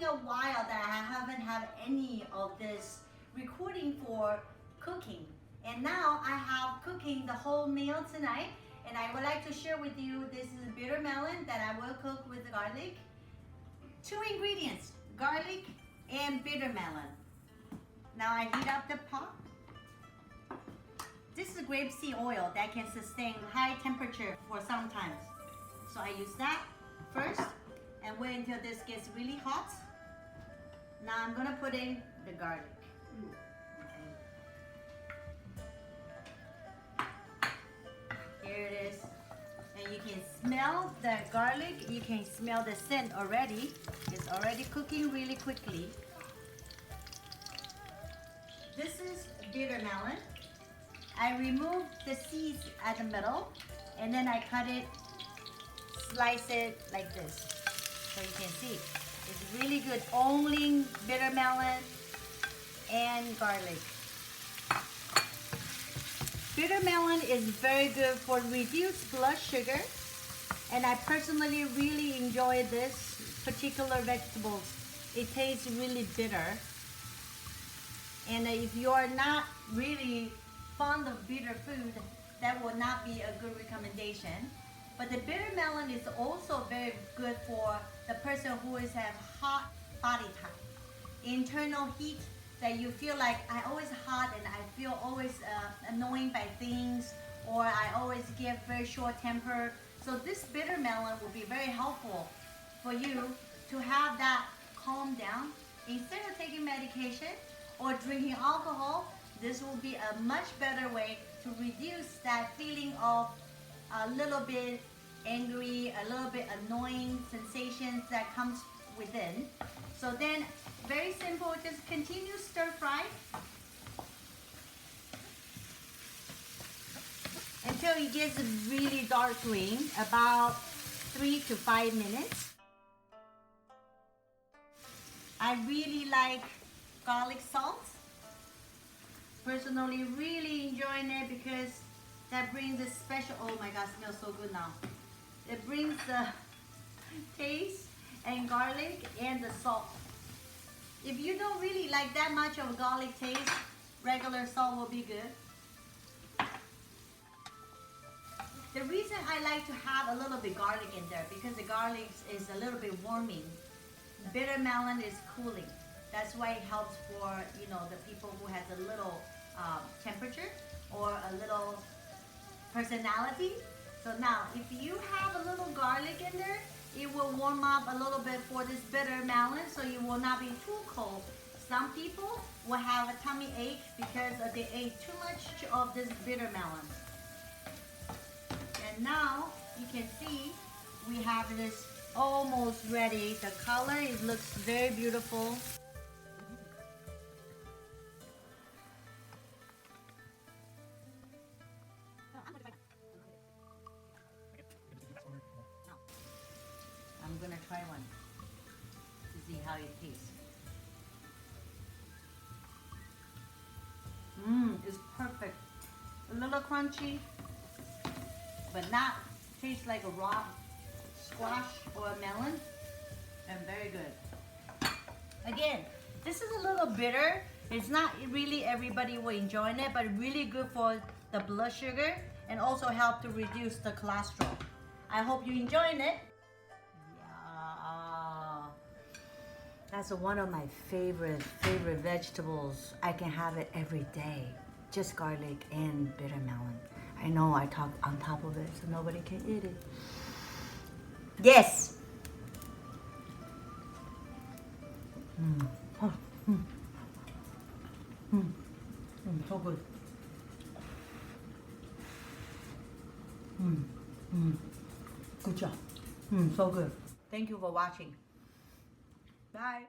a while that I haven't had any of this recording for cooking. And now I have cooking the whole meal tonight. And I would like to share with you, this is bitter melon that I will cook with garlic. 2 ingredients, garlic and bitter melon. Now I heat up the pot. This is grape seed oil that can sustain high temperature for some times. So I use that first and wait until this gets really hot. Now I'm gonna put in the garlic. Here it is. And you can smell the garlic, you can smell the scent already. It's already cooking really quickly. This is bitter melon. I remove the seeds at the middle and then I cut it, slice it like this. So you can see, it's really good. Only bitter melon and garlic. Bitter melon is very good for reduced blood sugar, and I personally really enjoy this particular vegetable. It tastes really bitter, and if you are not really fond of bitter food, that will not be a good recommendation. But the bitter melon is also very good for the person who is have hot body type, internal heat, that you feel like I always hot and I feel always annoyed by things, or I always get very short temper. So this bitter melon will be very helpful for you to have that calm down. Instead of taking medication or drinking alcohol, this will be a much better way to reduce that feeling of a little bit angry, a little bit annoying sensations that comes within. So then, very simple, just continue stir fry until it gets really dark green, about 3 to 5 minutes. I really like garlic salt. Personally, really enjoying it because that brings a special, oh my God, smells so good now. It brings the taste and garlic and the salt. If you don't really like that much of garlic taste, regular salt will be good. The reason I like to have a little bit garlic in there because the garlic is a little bit warming. Bitter melon is cooling. That's why it helps for, you know, the people who has a little temperature or a little personality. So now, if you have a little garlic in there, it will warm up a little bit for this bitter melon, so you will not be too cold. Some people will have a tummy ache because they ate too much of this bitter melon. And now, you can see, we have this almost ready. The color, it looks very beautiful. I'm gonna try one to see how it tastes. It's perfect. A little crunchy, but not taste like a raw squash or a melon, and very good. Again, this is a little bitter. It's not really everybody will enjoy it, but really good for the blood sugar and also help to reduce the cholesterol. I hope you're enjoying it. That's one of my favorite vegetables. I can have it every day. Just garlic and bitter melon. I know I talk on top of it so nobody can eat it. Yes! So good. Good job. So good. Thank you for watching. Bye.